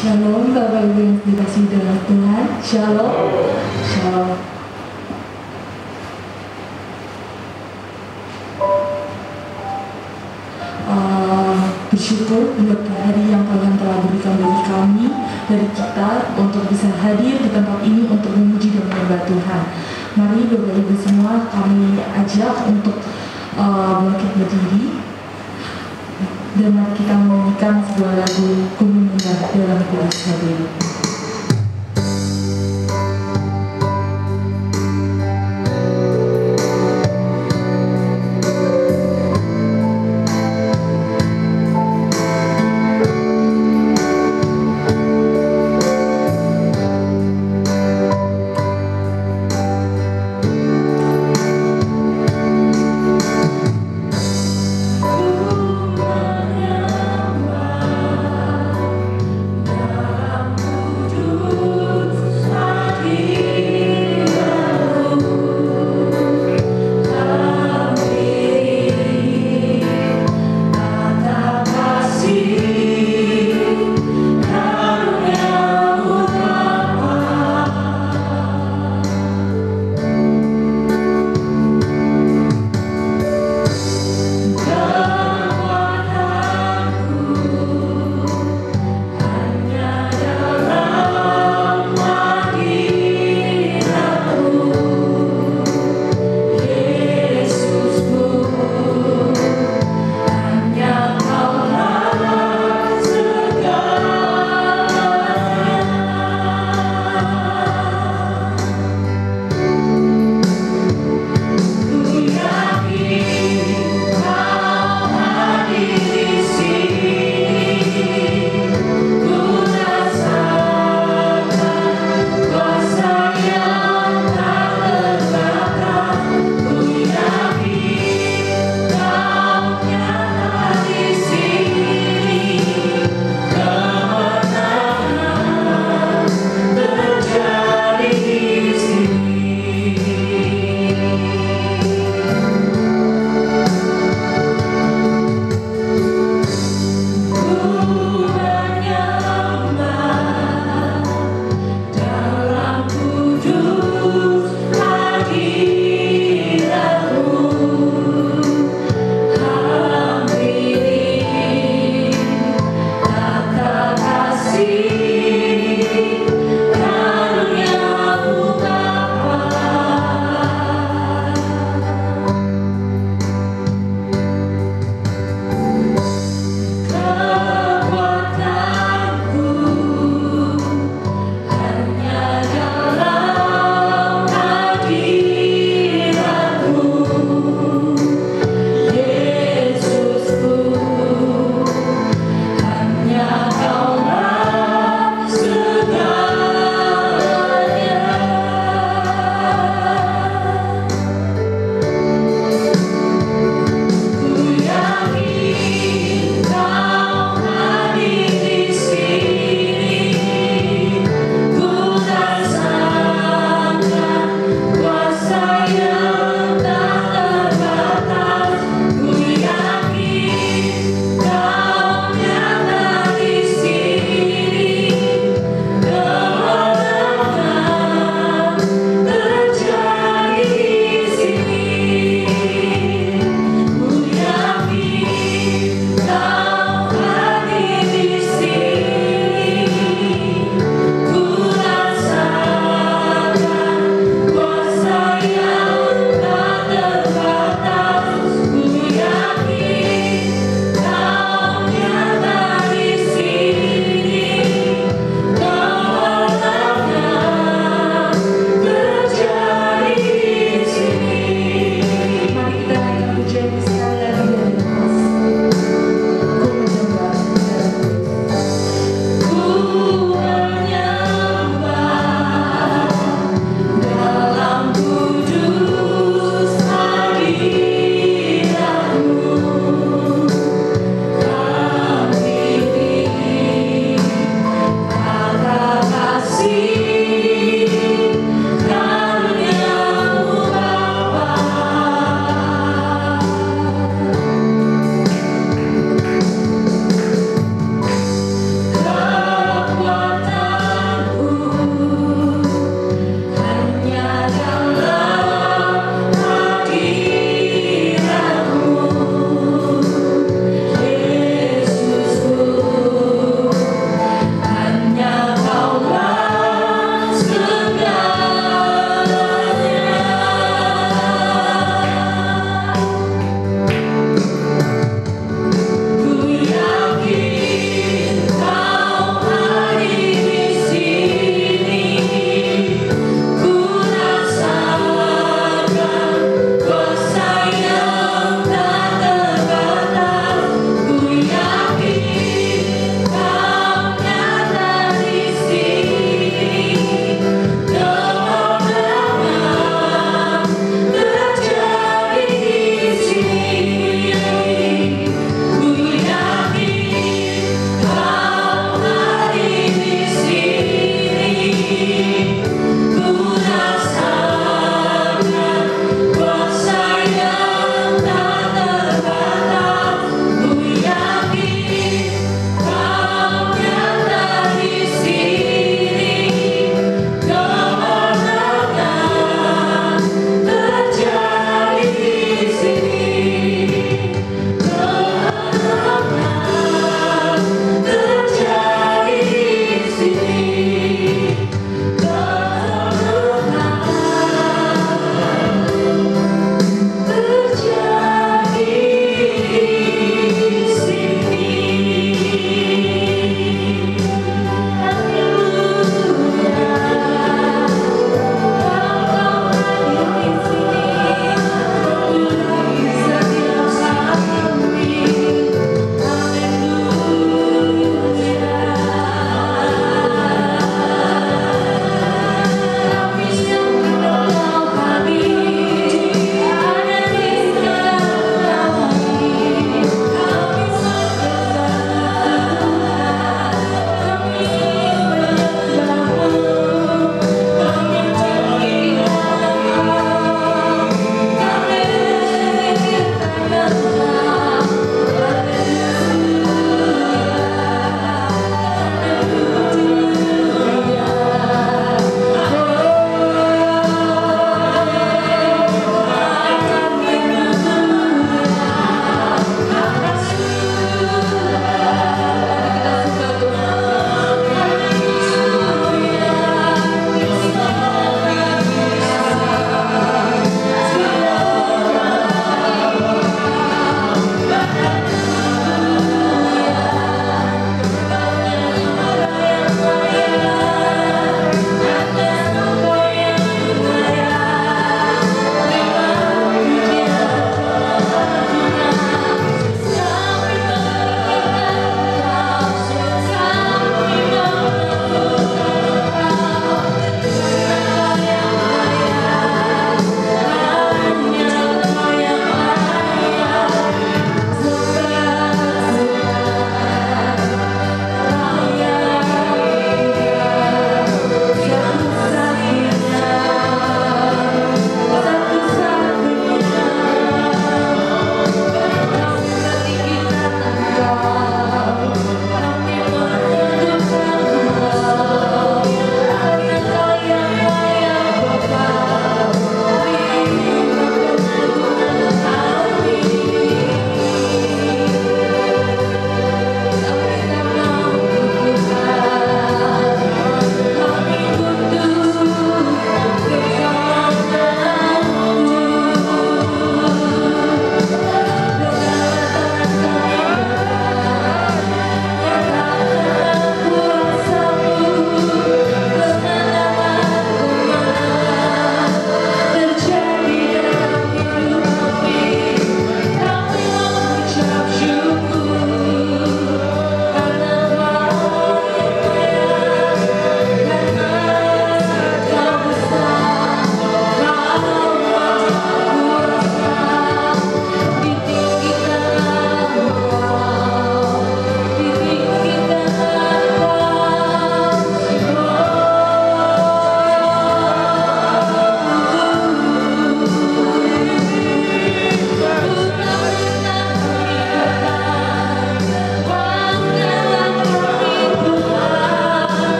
Shalom Bapak Ibu yang dikasihi dalam Tuhan. Shalom. Shalom. Bersyukur buat hari yang Tuhan telah berikan bagi kami, dari kita untuk bisa hadir di tempat ini untuk memuji dan menyembah Tuhan. Mari Bapak Ibu semua kami ajak untuk bangkit berdiri dan mari kita menyanyikan sebuah lagu Ku Mendengar dalam Kuasa Dia. Dalam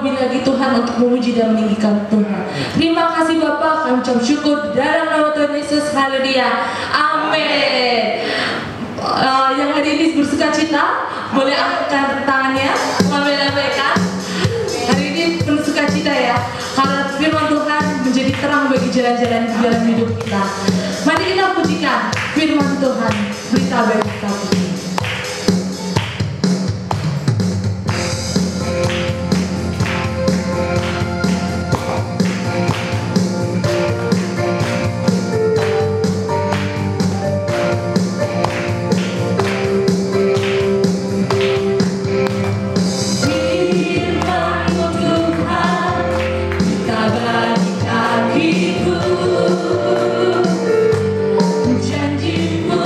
terlebih lagi Tuhan untuk memuji dan meninggikan Tuhan. Terima kasih Bapa, kami ucap syukur dalam nama Tuhan Yesus. Haleluya. Amin. Yang hari ini bersuka cita, boleh angkat tangannya, lambaikan. Hari ini penuh sukacita ya, karena firman Tuhan menjadi terang bagi jalan-jalan di dalam hidup kita. Mari kita pujikan firman Tuhan, berita baik kita puji. Janjimu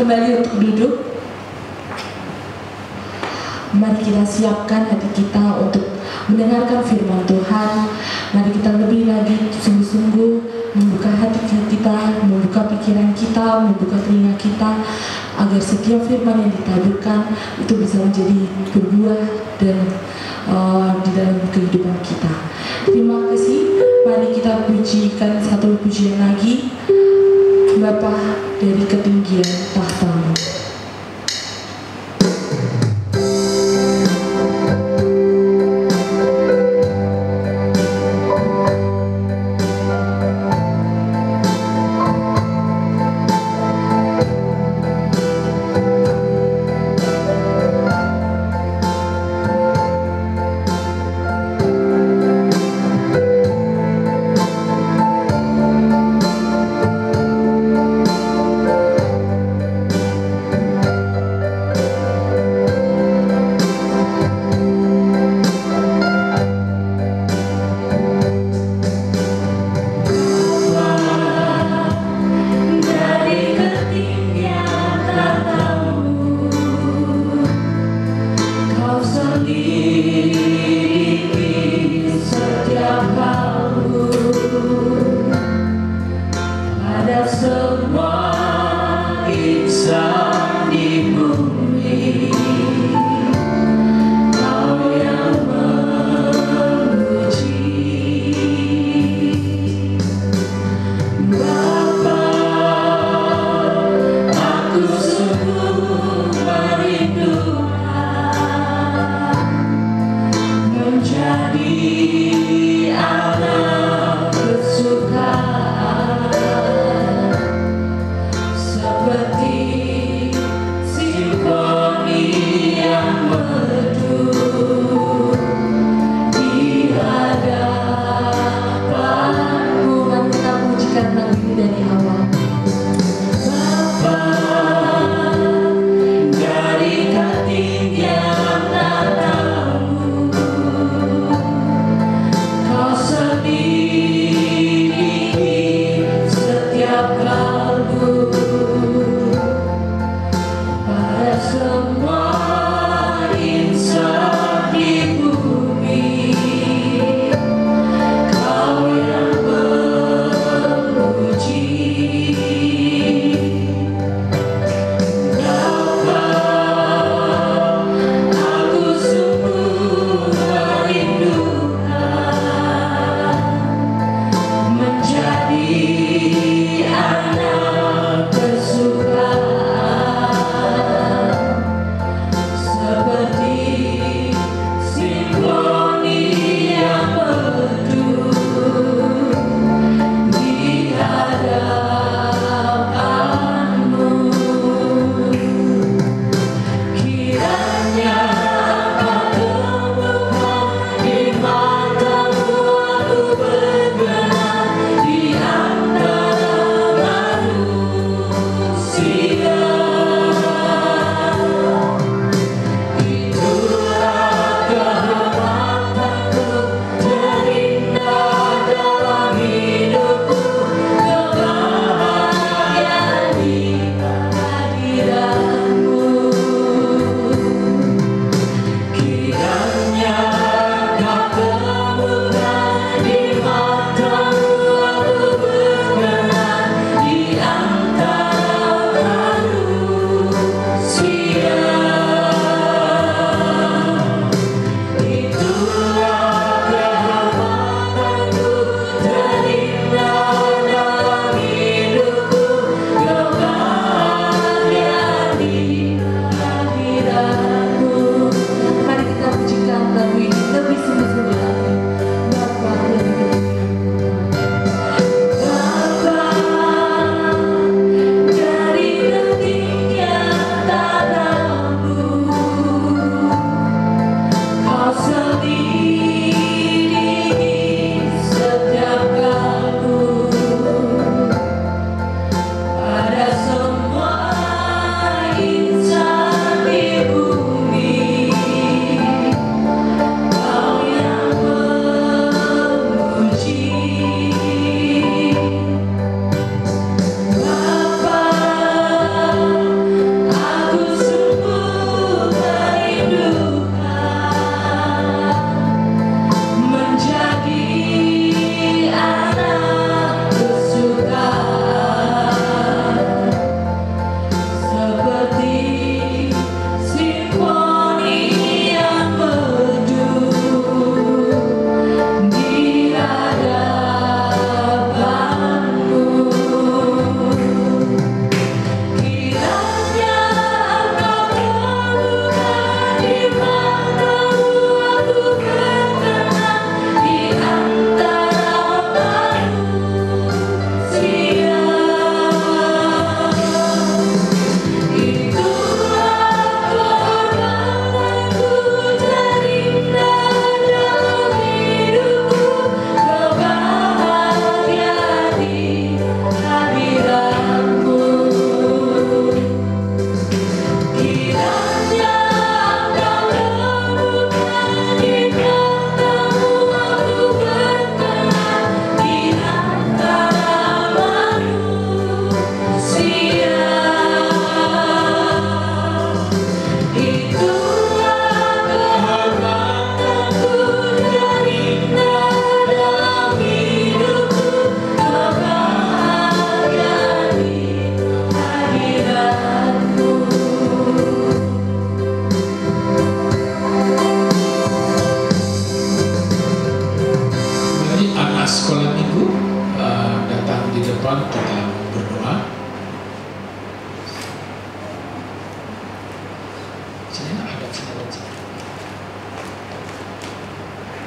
kembali untuk duduk. Mari kita siapkan hati kita untuk mendengarkan firman Tuhan. Mari kita lebih lagi sungguh-sungguh membuka hati kita, membuka pikiran kita, membuka telinga kita, agar setiap firman yang ditaburkan itu bisa menjadi berbuah dan di dalam kehidupan kita. Terima kasih. Mari kita pujikan satu pujian lagi, Bapa dari ketinggian tahtamu.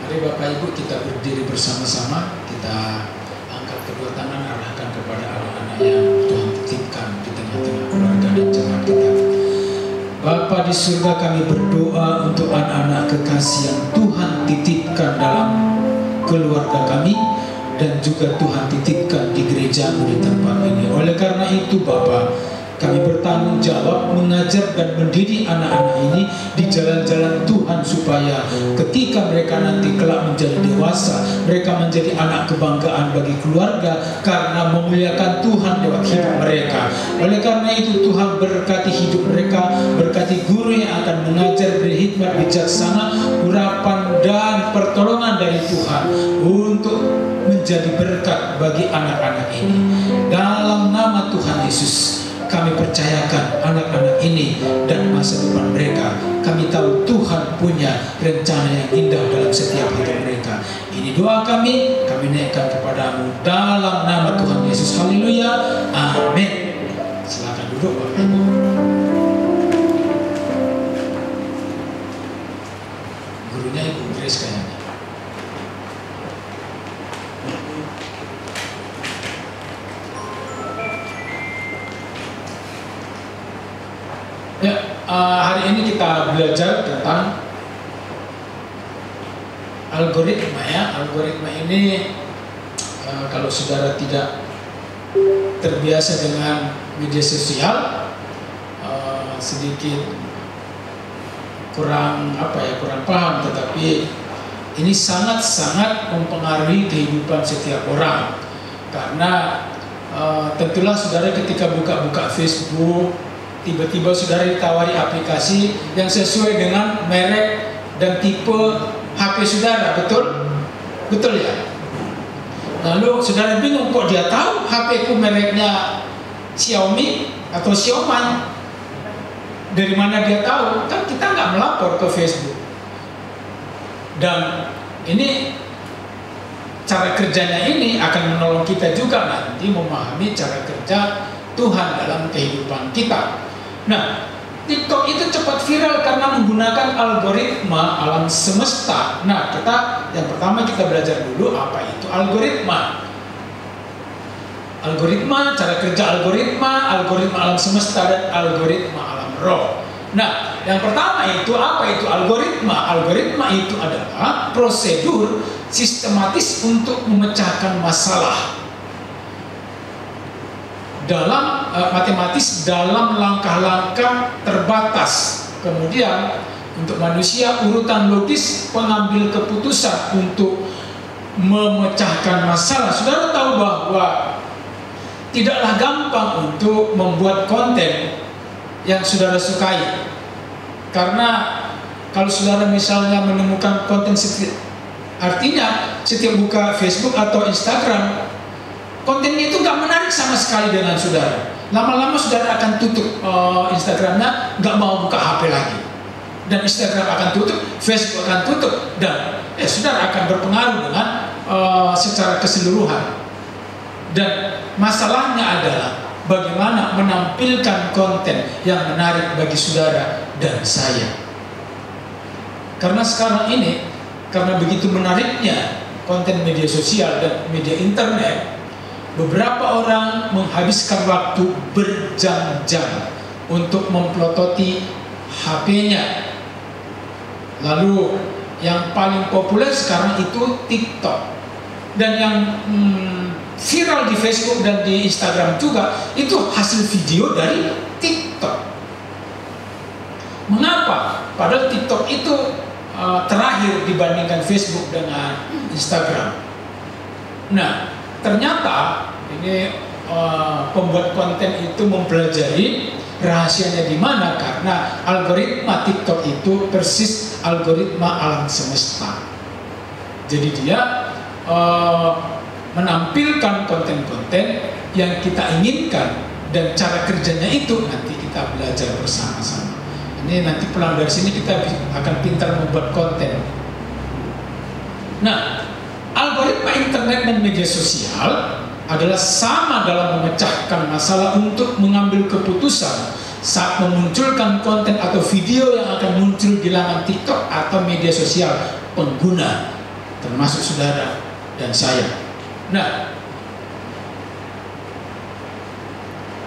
Mari Bapak Ibu kita berdiri bersama-sama, kita angkat kedua tangan arahkan kepada anak-anak yang Tuhan titipkan di tengah-tengah keluarga dan jemaat kita. Bapa di surga, kami berdoa untuk anak-anak kekasih yang Tuhan titipkan dalam keluarga kami dan juga Tuhan titipkan di gereja-Mu di tempat ini. Oleh karena itu Bapa, kami bertanggung jawab mengajar dan mendidik anak-anak ini di jalan-jalan Tuhan, supaya ketika mereka nanti kelak menjadi dewasa, mereka menjadi anak kebanggaan bagi keluarga karena memuliakan Tuhan lewat hidup mereka. Oleh karena itu Tuhan berkati hidup mereka, berkati guru yang akan mengajar, beri hikmat bijaksana, urapan dan pertolongan dari Tuhan untuk menjadi berkat bagi anak-anak ini. Dalam nama Tuhan Yesus, kami percayakan anak-anak ini dan masa depan mereka. Kami tahu Tuhan punya rencana yang indah dalam setiap hidup mereka. Ini doa kami naikkan kepadamu dalam nama Tuhan Yesus. Haleluya, amin. Silakan duduk Bapak Ibu. Gurunya Ibu Grace kayaknya. Ya, hari ini kita belajar tentang algoritma ya. Algoritma ini kalau saudara tidak terbiasa dengan media sosial, sedikit kurang paham, tetapi ini sangat-sangat mempengaruhi kehidupan setiap orang. Karena tentulah saudara ketika buka-buka Facebook, tiba-tiba saudara ditawari aplikasi yang sesuai dengan merek dan tipe HP saudara, betul? Betul ya? Lalu saudara bingung, kok dia tahu HP ku mereknya Xiaomi atau Xiaomi? Dari mana dia tahu? Kan kita nggak melapor ke Facebook. Dan ini cara kerjanya ini akan menolong kita juga nanti memahami cara kerja Tuhan dalam kehidupan kita. Nah, TikTok itu cepat viral karena menggunakan algoritma alam semesta. Nah, yang pertama kita belajar dulu apa itu algoritma. Algoritma, cara kerja algoritma alam semesta dan algoritma alam roh. Nah, yang pertama itu apa itu algoritma? Algoritma itu adalah prosedur sistematis untuk memecahkan masalah dalam matematis dalam langkah-langkah terbatas. Kemudian untuk manusia urutan logis pengambil keputusan untuk memecahkan masalah. Saudara tahu bahwa tidaklah gampang untuk membuat konten yang saudara sukai. Karena kalau saudara misalnya menemukan konten artinya setiap buka Facebook atau Instagram, kontennya itu nggak menarik sama sekali dengan saudara. Lama-lama saudara akan tutup Instagramnya, nggak mau buka HP lagi. Dan Instagram akan tutup, Facebook akan tutup, dan saudara akan berpengaruh dengan secara keseluruhan. Dan masalahnya adalah bagaimana menampilkan konten yang menarik bagi saudara dan saya. Karena sekarang ini, karena begitu menariknya konten media sosial dan media internet, beberapa orang menghabiskan waktu berjam-jam untuk memplototi HP-nya. Lalu yang paling populer sekarang itu TikTok. Dan yang viral di Facebook dan di Instagram juga itu hasil video dari TikTok. Mengapa? Padahal TikTok itu terakhir dibandingkan Facebook dengan Instagram. Nah, ternyata ini pembuat konten itu mempelajari rahasianya di mana, karena algoritma TikTok itu persis algoritma alam semesta. Jadi dia menampilkan konten-konten yang kita inginkan, dan cara kerjanya itu nanti kita belajar bersama-sama. Ini nanti pulang dari sini kita akan pintar membuat konten. Nah, algoritma internet dan media sosial adalah sama dalam memecahkan masalah untuk mengambil keputusan saat memunculkan konten atau video yang akan muncul di laman TikTok atau media sosial pengguna. termasuk saudara dan saya. Nah,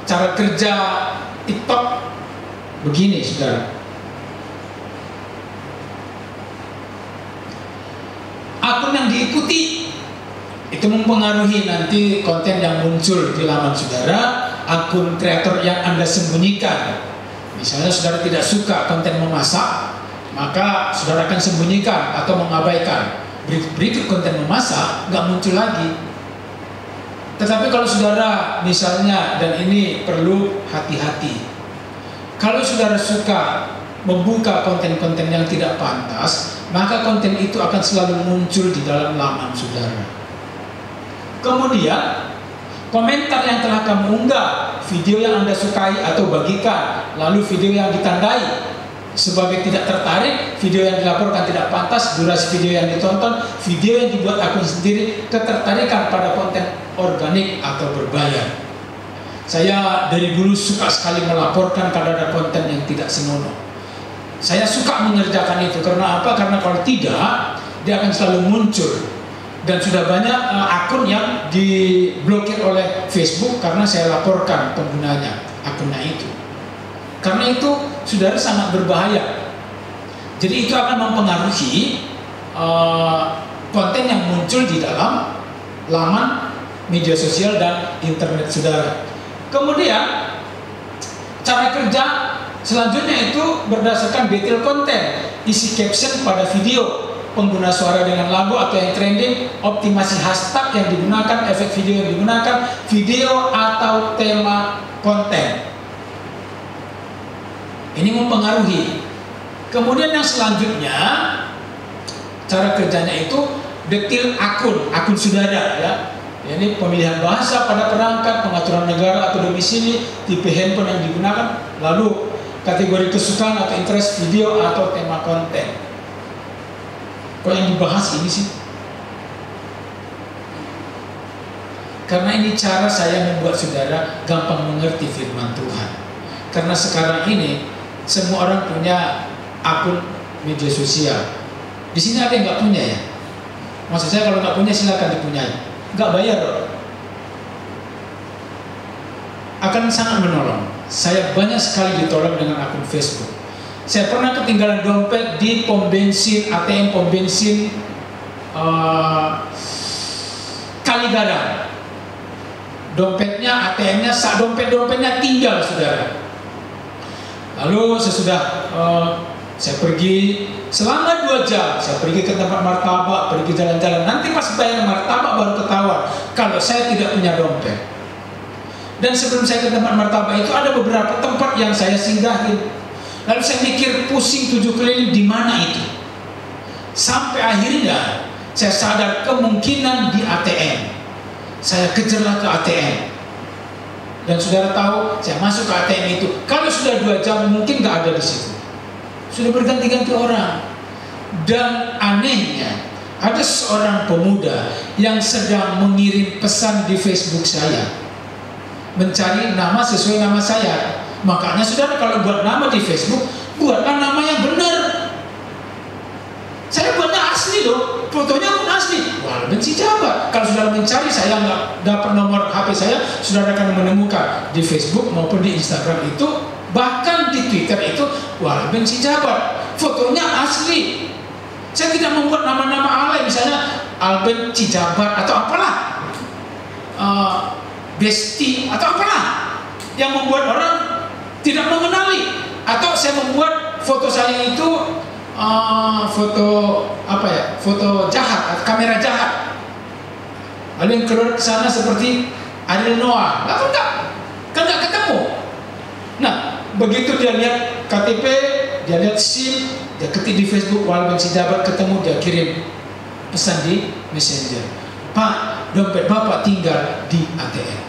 cara kerja TikTok begini, saudara. Akun yang diikuti itu mempengaruhi nanti konten yang muncul di laman saudara. Akun kreator yang Anda sembunyikan, misalnya saudara tidak suka konten memasak, maka saudara akan sembunyikan atau mengabaikan. Berikut konten memasak nggak muncul lagi. Tetapi kalau saudara misalnya, dan ini perlu hati-hati, kalau saudara suka membuka konten-konten yang tidak pantas, maka konten itu akan selalu muncul di dalam laman saudara. Kemudian komentar yang telah kamu unggah, video yang Anda sukai atau bagikan, lalu video yang ditandai sebagai tidak tertarik, video yang dilaporkan tidak pantas, durasi video yang ditonton, video yang dibuat akun sendiri, ketertarikan pada konten organik atau berbayar. Saya dari dulu suka sekali melaporkan kalau ada konten yang tidak senonoh. Saya suka mengerjakan itu, karena apa? Karena kalau tidak, dia akan selalu muncul. Dan sudah banyak akun yang diblokir oleh Facebook karena saya laporkan penggunanya akunnya itu. Karena itu saudara sangat berbahaya. Jadi itu akan mempengaruhi konten yang muncul di dalam laman media sosial dan internet saudara. Kemudian cara kerja selanjutnya itu berdasarkan detail konten, isi caption pada video, pengguna suara dengan lagu atau yang trending, optimasi hashtag yang digunakan, efek video yang digunakan, video atau tema konten. Ini mempengaruhi. Kemudian yang selanjutnya, cara kerjanya itu detail akun saudara ya. Ini pemilihan bahasa pada perangkat, pengaturan negara atau domisili, tipe handphone yang digunakan, lalu kategori kesukaan atau interest video atau tema konten. Kok yang dibahas ini sih? Karena ini cara saya membuat saudara gampang mengerti firman Tuhan. Karena sekarang ini semua orang punya akun media sosial. Di sini ada yang nggak punya ya? Maksud saya kalau nggak punya silakan dipunyai. Nggak bayar loh. Akan sangat menolong. Saya banyak sekali ditolong dengan akun Facebook. Saya pernah ketinggalan dompet di pom bensin, ATM pom bensin Kaligaran. Dompetnya, ATM-nya, dompetnya tinggal saudara. Lalu sesudah saya pergi selama 2 jam, saya pergi ke tempat martabak, pergi jalan-jalan. Nanti pas bayar martabak baru ketahuan kalau saya tidak punya dompet. Dan sebelum saya ke tempat martabak itu ada beberapa tempat yang saya singgahin. Lalu saya mikir pusing 7 keliling di mana itu. Sampai akhirnya saya sadar kemungkinan di ATM. Saya kejarlah ke ATM. Dan saudara tahu, saya masuk ke ATM itu. Kalau sudah 2 jam mungkin nggak ada di situ. Sudah berganti-ganti orang. Dan anehnya, ada seorang pemuda yang sedang mengirim pesan di Facebook saya, mencari nama sesuai nama saya. Makanya saudara kalau buat nama di Facebook, buatlah nama yang benar. Saya buatnya asli loh, fotonya pun asli. Walben Sijabat. Kalau saudara mencari, saya nggak dapat nomor HP saya, saudara akan menemukan di Facebook maupun di Instagram itu, bahkan di Twitter itu Walben Sijabat. Fotonya asli. Saya tidak membuat nama-nama alay, misalnya Alben Cijabat atau apalah, Besti atau apalah, yang membuat orang tidak mengenali. Atau saya membuat foto saya itu foto apa ya, foto jahat, kamera jahat. Lalu yang keluar ke sana seperti Ariel Noah, lalu kan nggak ketemu. Nah, begitu dia lihat KTP, dia lihat SIM, dia ketik di Facebook Walben Sijabat, ketemu, dia kirim pesan di Messenger. Pak, dompet Bapak tinggal di ATM.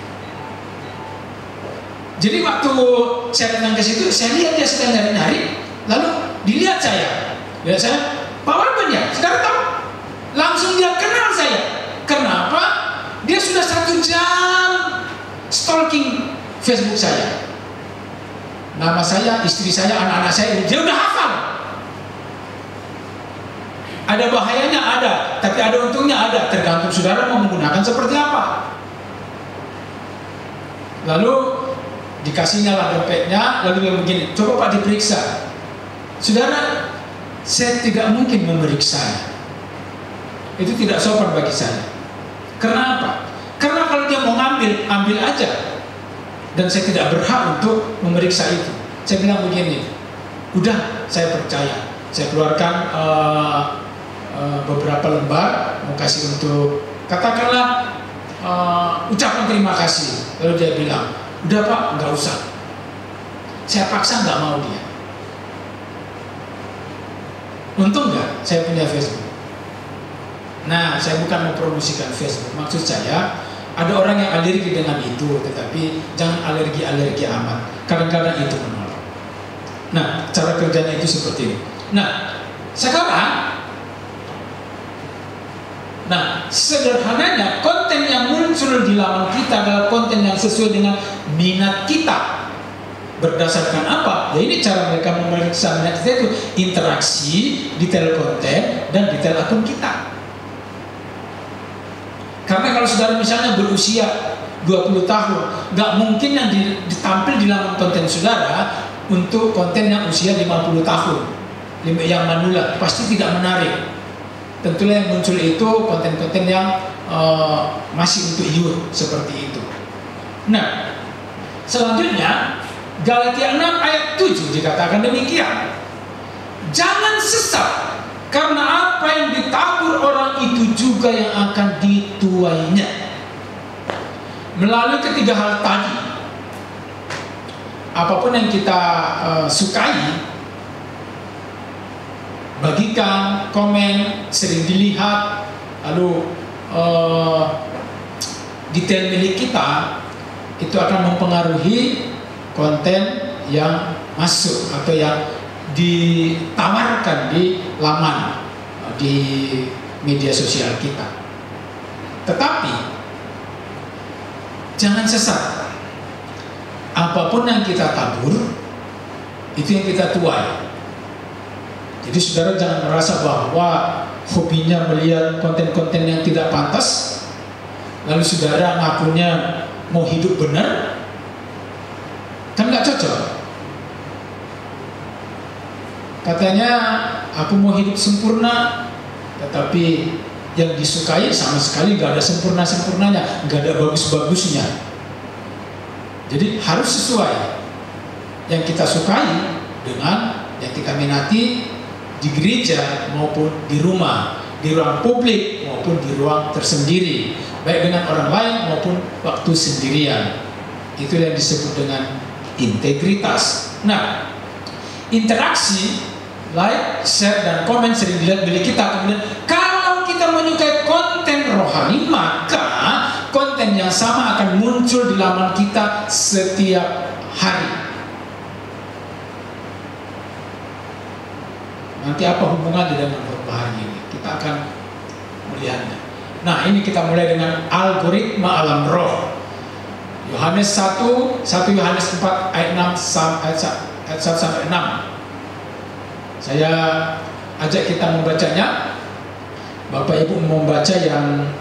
Jadi waktu saya datang ke situ, saya lihat dia sedang nyari-nyari, lalu dilihat saya. Lihat saya, Pak Walben ya, saudara tahu? Langsung dia kenal saya. Kenapa? Dia sudah 1 jam stalking Facebook saya. Nama saya, istri saya, anak-anak saya, dia udah hafal. Ada bahayanya ada, tapi ada untungnya ada, tergantung saudara mau menggunakan seperti apa. Lalu dikasihnya lah dompetnya, lalu dia begini, coba Pak diperiksa. Saudara, saya tidak mungkin memeriksa. Itu tidak sopan bagi saya. Kenapa? Karena kalau dia mau ngambil, ambil aja. Dan saya tidak berhak untuk memeriksa itu. Saya bilang begini, udah saya percaya. Saya keluarkan beberapa lembar, mau kasih untuk, katakanlah, ucapan terima kasih. Lalu dia bilang, udah Pak, nggak usah. Saya paksa nggak mau dia. Untung nggak saya punya Facebook. Nah, saya bukan mempromosikan Facebook. Maksud saya, ada orang yang alergi dengan itu, tetapi jangan alergi amat. Kadang-kadang itu menolak. Nah, cara kerjanya itu seperti ini. Nah, sekarang, sederhananya konten yang muncul di laman kita adalah konten yang sesuai dengan minat kita. Berdasarkan apa? Ya ini cara mereka memeriksa minat kita itu interaksi, detail konten, dan detail akun kita. Karena kalau saudara misalnya berusia 20 tahun, nggak mungkin yang ditampil di laman konten saudara untuk konten yang usia 50 tahun, yang manula, pasti tidak menarik. Tentulah yang muncul itu konten-konten yang masih untuk youth seperti itu. Nah, selanjutnya Galatia 6 ayat 7 dikatakan demikian. Jangan sesat, karena apa yang ditabur orang itu juga yang akan dituainya. Melalui ketiga hal tadi, apapun yang kita sukai, bagikan, komen, sering dilihat, lalu detail milik kita, itu akan mempengaruhi konten yang masuk atau yang ditawarkan di laman, di media sosial kita. Tetapi jangan sesat, apapun yang kita tabur itu yang kita tuai. Jadi saudara jangan merasa bahwa hobinya melihat konten-konten yang tidak pantas, lalu saudara ngakunya mau hidup benar, kan nggak cocok. Katanya aku mau hidup sempurna, tetapi yang disukai sama sekali nggak ada sempurna-sempurnanya, nggak ada bagus-bagusnya. Jadi harus sesuai yang kita sukai dengan yang kita minati di gereja maupun di rumah, di ruang publik maupun di ruang tersendiri, baik dengan orang lain maupun waktu sendirian. Itu yang disebut dengan integritas. Nah, interaksi, like, share, dan komen sering dilihat milik kita. Kemudian kalau kita menyukai konten rohani, maka konten yang sama akan muncul di laman kita setiap hari. Nanti apa hubungannya dengan khotbah hari ini? Kita akan melihatnya. Nah, ini kita mulai dengan algoritma alam roh. Yohanes 1 Yohanes 4 ayat 1 sampai 6. Saya ajak kita membacanya. Bapak Ibu membaca yang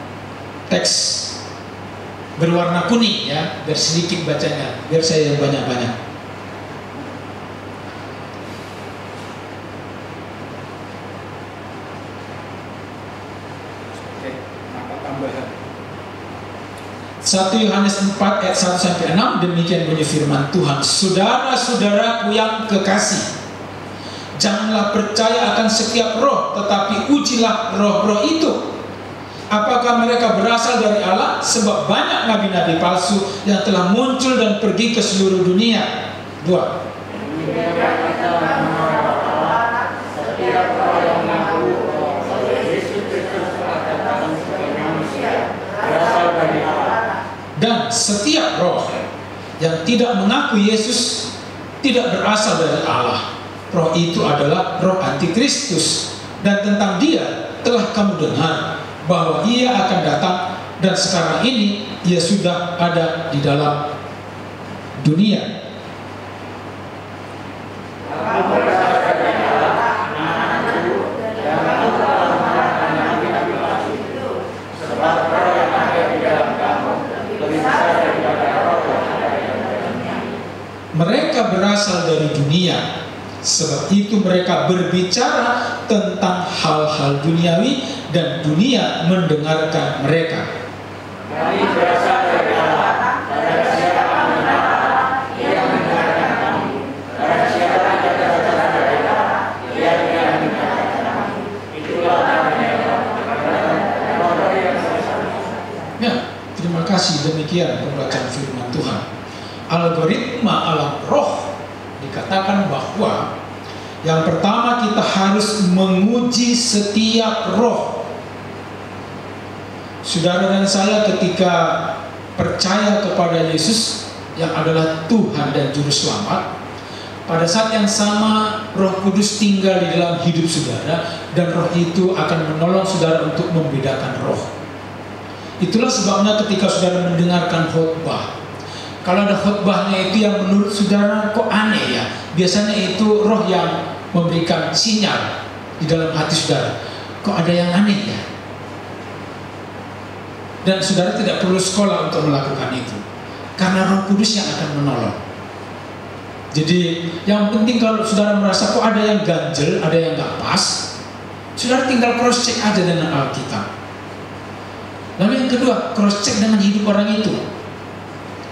teks berwarna kuning ya, biar sedikit bacanya, biar saya yang banyak-banyak. Oke, apa tambahan? 1 Yohanes 4 ayat 1 sampai 6, demikian bunyi firman Tuhan. Saudara-saudaraku yang kekasih, janganlah percaya akan setiap roh, tetapi ujilah roh-roh itu, apakah mereka berasal dari Allah, sebab banyak nabi-nabi palsu yang telah muncul dan pergi ke seluruh dunia. 2. Dan setiap roh yang tidak mengaku Yesus tidak berasal dari Allah. Roh itu adalah roh antikristus, dan tentang dia telah kamu dengar bahwa ia akan datang, dan sekarang ini ia sudah ada di dalam dunia. dunia. Sebab itu mereka berbicara tentang hal-hal duniawi dan dunia mendengarkan mereka. Kami berasal dari Allah, dan siapa mendengar, ia mendengarkan kami. Dan siapa yang berasal dari Allah, ia mendengarkan kami. Itulah namanya. Ya, terima kasih. Demikian pembacaan firman Tuhan. Algoritma alam roh dikatakan bahwa yang pertama kita harus menguji setiap roh. Saudara dan saya ketika percaya kepada Yesus yang adalah Tuhan dan Juru Selamat, pada saat yang sama Roh Kudus tinggal di dalam hidup saudara, dan roh itu akan menolong saudara untuk membedakan roh. Itulah sebabnya ketika saudara mendengarkan khotbah, kalau ada khotbahnya itu yang menurut saudara kok aneh ya, biasanya itu roh yang memberikan sinyal di dalam hati saudara, kok ada yang aneh ya. Dan saudara tidak perlu sekolah untuk melakukan itu, karena Roh Kudus yang akan menolong. Jadi yang penting kalau saudara merasa kok ada yang ganjel, ada yang gak pas, saudara tinggal cross check aja dengan Alkitab. Lalu yang kedua, cross check dengan hidup orang itu.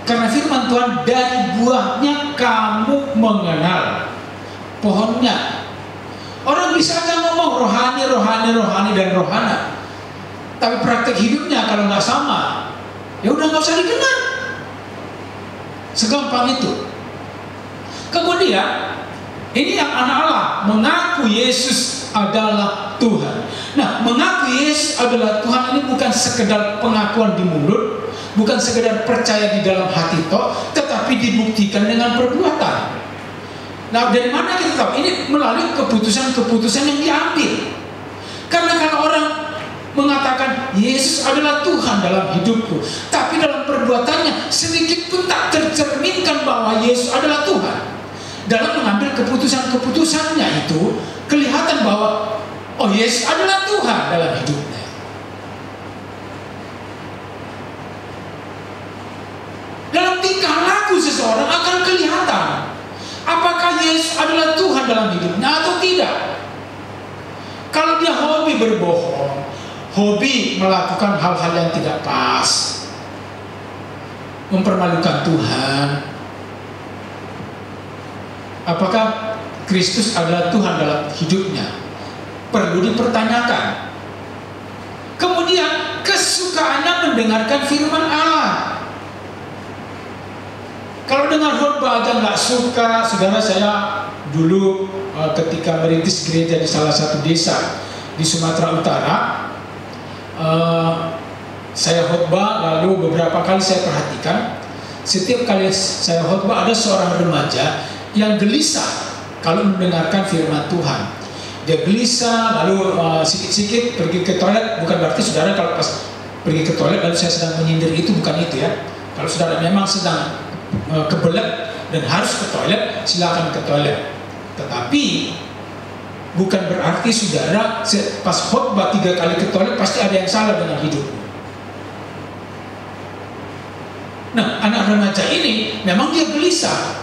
Karena firman Tuhan, dari buahnya kamu mengenal pohonnya. Orang bisa aja ngomong rohani, rohani, rohani, dan rohana, tapi praktek hidupnya kalau nggak sama, ya udah nggak usah dikenal. Segampang itu. Kemudian ini yang anak Allah mengaku Yesus adalah Tuhan. Nah, mengaku Yesus adalah Tuhan ini bukan sekedar pengakuan di mulut, bukan sekedar percaya di dalam hati toh, tetapi dibuktikan dengan perbuatan. Nah, dari mana kita tahu? Ini melalui keputusan-keputusan yang diambil. Karena kalau orang mengatakan Yesus adalah Tuhan dalam hidupku, tapi dalam perbuatannya sedikit pun tak tercerminkan bahwa Yesus adalah Tuhan. Dalam mengambil keputusan-keputusannya itu kelihatan bahwa oh, Yesus adalah Tuhan dalam hidupnya. Dalam tingkah laku seseorang akan kelihatan apakah Yesus adalah Tuhan dalam hidupnya atau tidak. Kalau dia hobi berbohong, hobi melakukan hal-hal yang tidak pas, mempermalukan Tuhan, apakah Kristus adalah Tuhan dalam hidupnya? Perlu dipertanyakan. Kemudian kesukaannya mendengarkan firman Allah. Kalau dengar khotbah aja nggak suka, saudara, saya dulu ketika merintis gereja di salah satu desa di Sumatera Utara, saya khotbah, lalu beberapa kali saya perhatikan, setiap kali saya khotbah ada seorang remaja yang gelisah kalau mendengarkan firman Tuhan. Dia gelisah, lalu sikit-sikit pergi ke toilet. Bukan berarti saudara kalau pas pergi ke toilet lalu saya sedang menyindir, itu bukan itu ya. Kalau saudara memang sedang kebelet dan harus ke toilet, silakan ke toilet. Tetapi bukan berarti saudara pas khotbah 3 kali ke toilet pasti ada yang salah dengan hidupmu. Nah, anak remaja ini memang dia gelisah.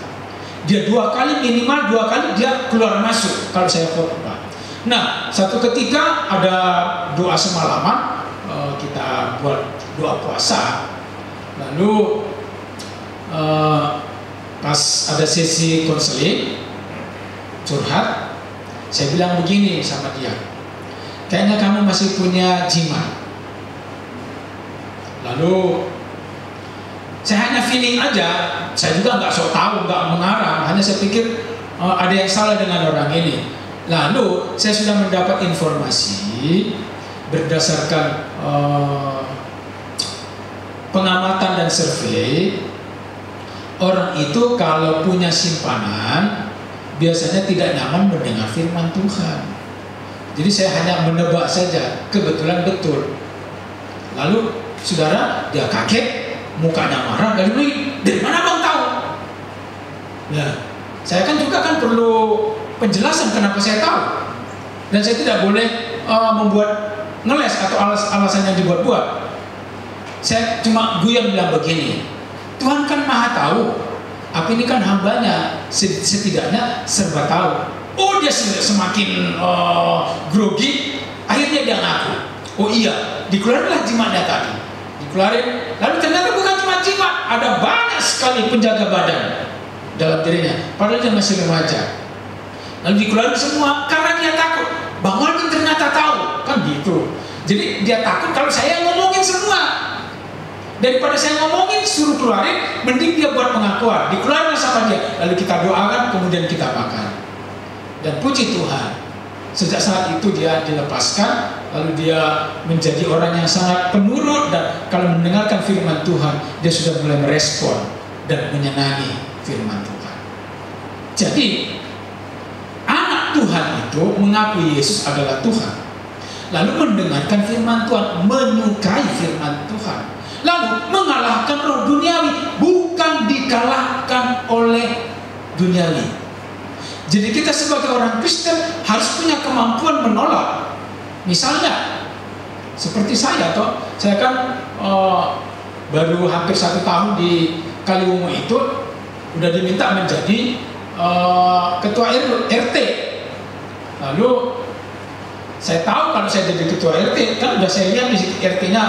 Dia 2 kali, minimal 2 kali dia keluar masuk kalau saya khotbah. Nah, satu ketika ada doa semalaman, kita buat doa puasa. Lalu pas ada sesi konseling curhat, saya bilang begini sama dia, kayaknya kamu masih punya jimat. Lalu saya hanya feeling aja, saya juga nggak sok tahu, nggak mengarang, hanya saya pikir ada yang salah dengan orang ini. Lalu saya sudah mendapat informasi berdasarkan pengamatan dan survei, orang itu kalau punya simpanan biasanya tidak nyaman mendengar firman Tuhan. Jadi saya hanya menebak saja, kebetulan betul. Lalu saudara, dia kaget, mukanya marah, dari mana bang tahu? Nah, saya kan juga kan perlu penjelasan kenapa saya tahu. Dan saya tidak boleh membuat ngeles atau alasan yang dibuat-buat. Saya cuma guyon bilang begini, Tuhan kan maha tahu, aku ini kan hambanya, setidaknya serba tahu. Oh, dia semakin grogi, akhirnya dia ngaku, oh iya, dikeluarinlah jimatnya tadi. Dikeluarin, lalu ternyata bukan cuma jimat, ada banyak sekali penjaga badan dalam dirinya, padahal dia masih remaja. Lalu dikeluarin semua karena dia takut. Bang Walden ternyata tahu, kan gitu. Jadi dia takut kalau saya ngomongin semua. Daripada saya ngomongin, suruh keluarin, mending dia buat pengakuan. Dikeluarin sama dia, lalu kita doakan, kemudian kita bakar. Dan puji Tuhan, sejak saat itu dia dilepaskan, lalu dia menjadi orang yang sangat penurut, dan kalau mendengarkan firman Tuhan, dia sudah mulai merespon dan menyenangi firman Tuhan. Jadi anak Tuhan itu mengakui Yesus adalah Tuhan, lalu mendengarkan firman Tuhan, menyukai firman Tuhan, lalu mengalahkan roh duniawi, bukan dikalahkan oleh duniawi. Jadi kita sebagai orang Kristen harus punya kemampuan menolak. Misalnya seperti saya kan baru hampir 1 tahun di Kaliwungu itu udah diminta menjadi ketua RT. Lalu saya tahu kalau saya jadi ketua RT, kan udah saya lihat di RT-nya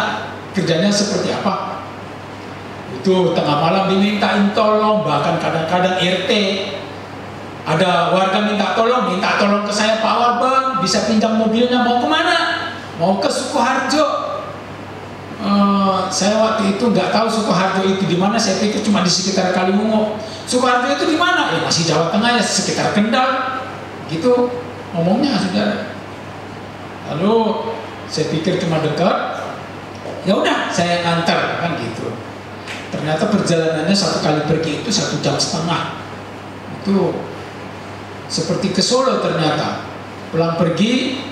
kerjanya seperti apa. Itu tengah malam dimintain tolong, bahkan kadang-kadang RT ada warga minta tolong ke saya, Pak Wabang bisa pinjam mobilnya, mau kemana? Mau ke Sukoharjo. Saya waktu itu nggak tahu Sukoharjo itu di mana, saya pikir cuma di sekitar Kaliwungu. Sukoharjo itu di mana? Ya masih Jawa Tengah ya, sekitar Kendal. Gitu ngomongnya, saudara. Lalu saya pikir cuma dekat. Ya udah, saya nganter kan gitu. Ternyata perjalanannya 1 kali pergi itu 1,5 jam. Itu seperti ke Solo ternyata. Pulang pergi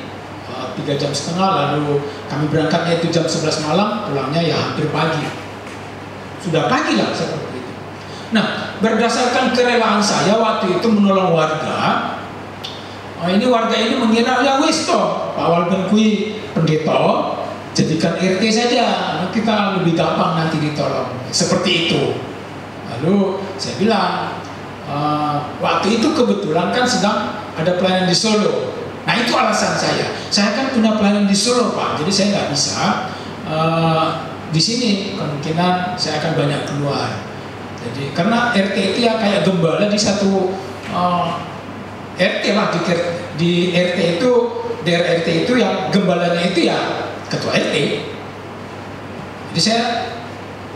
3,5 jam, lalu kami berangkatnya itu jam 11 malam, pulangnya ya hampir pagi. Sudah pagi lah seperti itu. Nah, berdasarkan kerelaan saya waktu itu menolong warga, ini warga ini mengira ya wis toh, Pak Walden kui pendeta, jadikan RT saja, kita lebih gampang nanti ditolong. Seperti itu. Lalu saya bilang, waktu itu kebetulan kan sedang ada pelayanan di Solo. Nah itu alasan saya kan punya pelayanan di Solo Pak, jadi saya nggak bisa di sini, kemungkinan saya akan banyak keluar. Jadi karena RT itu ya kayak gembala di satu RT lah, di RT itu, daerah RT itu yang gembalanya itu ya ketua RT. Jadi saya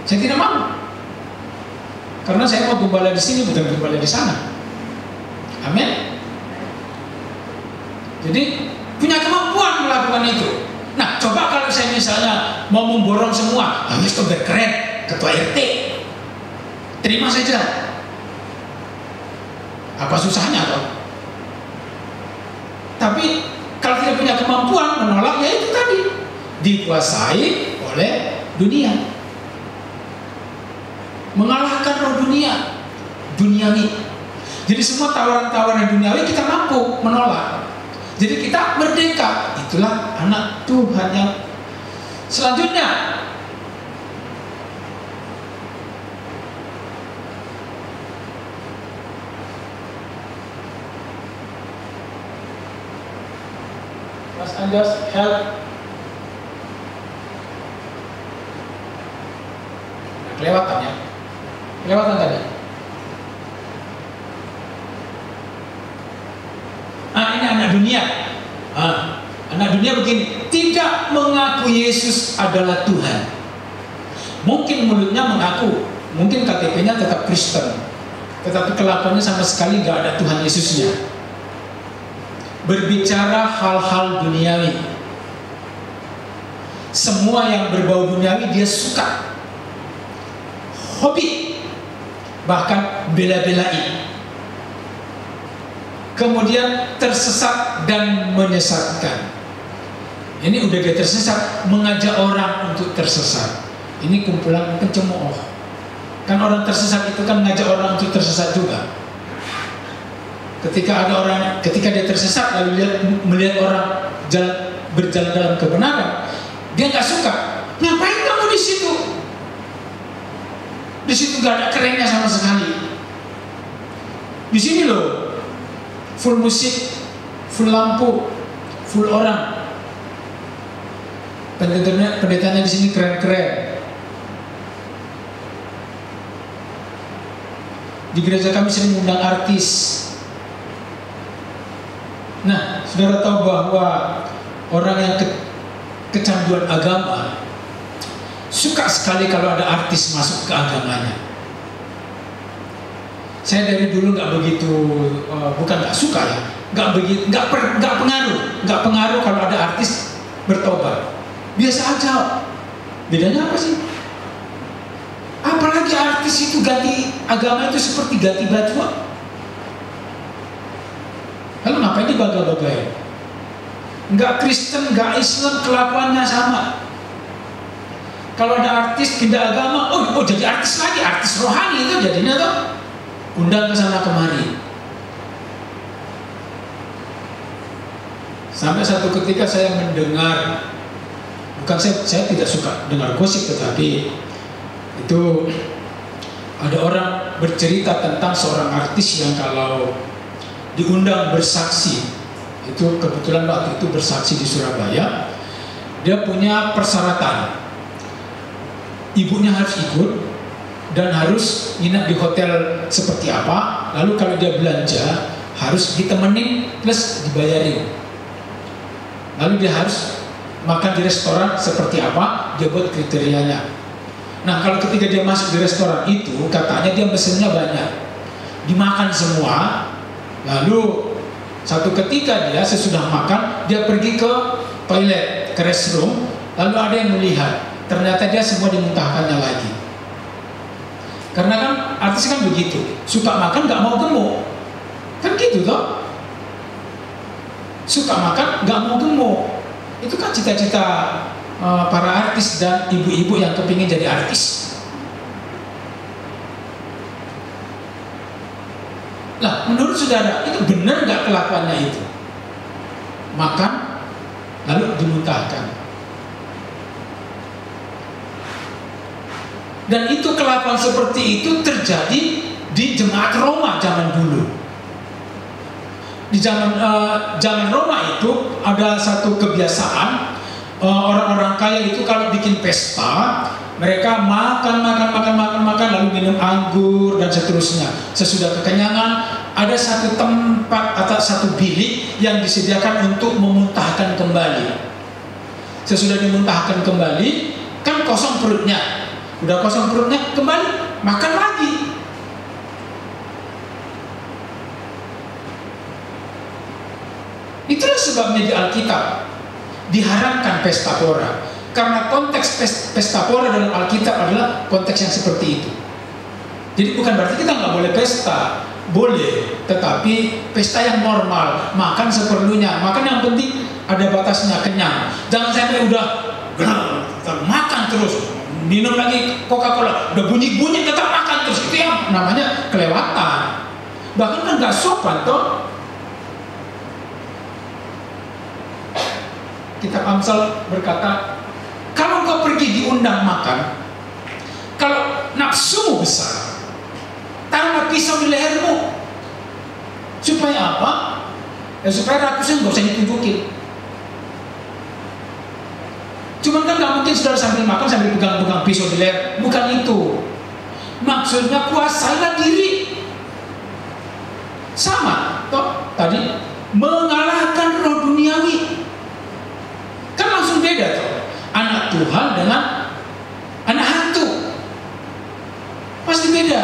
tidak mau, karena saya mau gembala di sini bukan gembala di sana. Amin. Jadi punya kemampuan melakukan itu. Nah, coba kalau saya misalnya mau memborong semua, harus itu berkeren ketua RT, terima saja. Apa susahnya toh? Tapi kalau tidak punya kemampuan menolak, ya itu tadi, dikuasai oleh dunia, mengalahkan roh duniawi. Jadi semua tawaran-tawaran duniawi kita mampu menolak. Jadi kita merdeka. Itulah anak Tuhan yang selanjutnya. Mas Anjas, help. Kelewatan ya. Kelewatan tadi. Ini anak dunia. Anak dunia begini, tidak mengaku Yesus adalah Tuhan. Mungkin mulutnya mengaku, mungkin KTP-nya tetap Kristen, tetapi kelakuannya sama sekali nggak ada Tuhan Yesusnya. Berbicara hal-hal duniawi, semua yang berbau duniawi dia suka, hobi, bahkan bela-belain. Kemudian tersesat dan menyesatkan. Ini udah dia tersesat, mengajak orang untuk tersesat. Ini kumpulan pencemooh. Kan orang tersesat itu kan mengajak orang untuk tersesat juga. Ketika dia tersesat lalu melihat orang berjalan dalam kebenaran, dia nggak suka. Ngapain kamu di situ? Di situ nggak ada kerennya sama sekali. Di sini loh, full musik, full lampu, full orang. Pendetanya di sini keren-keren. Di gereja kami sering mengundang artis. Nah, saudara tahu bahwa orang yang kecanduan agama suka sekali kalau ada artis masuk ke agamanya. Saya dari dulu nggak begitu, bukan nggak suka ya, nggak pengaruh kalau ada artis bertobat. Biasa aja. Bedanya apa sih? Apalagi artis itu ganti agama itu seperti ganti baju. Lalu ngapain dibangga-banggain? Nggak Kristen, nggak Islam, kelakuannya sama. Kalau ada artis pindah agama, oh jadi artis lagi, artis rohani itu jadinya tuh undang ke sana kemari. Sampai satu ketika saya mendengar, bukan saya tidak suka dengar gosip, tetapi itu ada orang bercerita tentang seorang artis yang kalau diundang bersaksi, itu kebetulan waktu itu bersaksi di Surabaya, dia punya persyaratan, ibunya harus ikut dan harus nginap di hotel seperti apa, lalu kalau dia belanja harus ditemenin plus dibayarin, lalu dia harus makan di restoran seperti apa, dia buat kriterianya. Nah, kalau ketika dia masuk di restoran itu, katanya dia mesennya banyak, dimakan semua. Lalu satu ketika dia sesudah makan, dia pergi ke toilet, ke restroom, lalu ada yang melihat, ternyata dia semua dimuntahkannya lagi. Karena kan artis kan begitu, suka makan nggak mau gemuk, kan gitu toh? Suka makan nggak mau gemuk, itu kan cita-cita para artis dan ibu-ibu yang kepingin jadi artis. Nah, menurut saudara itu benar nggak kelakuannya itu? Makan lalu dimuntahkan. Dan itu kelakuan seperti itu terjadi di jemaat Roma zaman dulu. Di zaman Roma itu ada satu kebiasaan, orang-orang kaya itu kalau bikin pesta, mereka makan lalu minum anggur dan seterusnya. Sesudah kekenyangan, ada satu tempat atau satu bilik yang disediakan untuk memuntahkan kembali. Sesudah dimuntahkan kembali, kan kosong perutnya. Udah kosong perutnya, kembali makan lagi. Itulah sebabnya di Alkitab diharamkan pesta pora. Karena konteks pesta pora dalam Alkitab adalah konteks yang seperti itu. Jadi bukan berarti kita nggak boleh pesta, boleh, tetapi pesta yang normal, makan seperlunya, makan yang penting ada batasnya, kenyang. Jangan sampai udah makan terus, minum lagi Coca-Cola, udah bunyi-bunyi tetap makan terus, itu yang namanya kelewatan. Bahkan kan nggak sopan toh. Kitab Amsal berkata, kalau kau pergi diundang makan, kalau nafsumu besar, tanam pisau di lehermu. Supaya apa? Ya supaya rakusnya nggak usah ditunjukin. Cuman kan nggak mungkin saudara sambil makan sambil pegang-pegang pisau di leher. Bukan itu. Maksudnya kuasailah diri. Sama, toh tadi mengalahkan roh duniawi. Kan langsung beda toh. Anak Tuhan dengan anak hantu pasti beda.